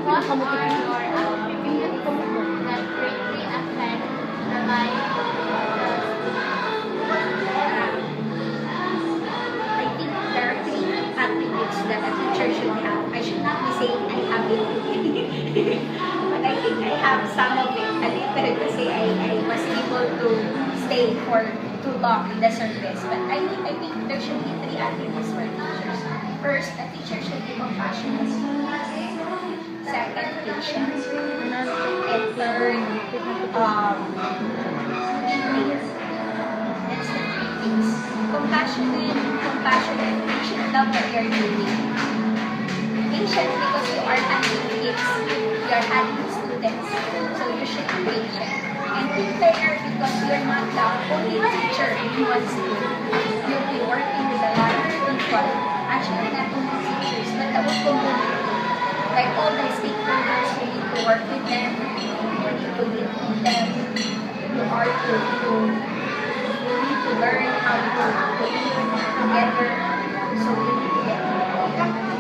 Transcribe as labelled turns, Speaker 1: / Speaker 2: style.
Speaker 1: cause or people that greatly affect the life of
Speaker 2: I think there are three attributes that a teacher should have. I should not be saying I have it. But I think I have some of it. A little kasi I was able to stay for too long in the service. But I think there should be three attributes for teachers. First, a teacher should be compassionate. Second, patient. And third, fair. That's the three things. Compassionate, patient, love what you're doing. Patient because you are handling kids, you are handling students, so you should be patient. And be fair because you're not the only teacher in one school. You'll be working with a lot of people, actually not only teachers, but the whole community. Like all the stakeholders, you need to work with them, you need to meet with them, you are to need to learn how to live together, so you need to get involved.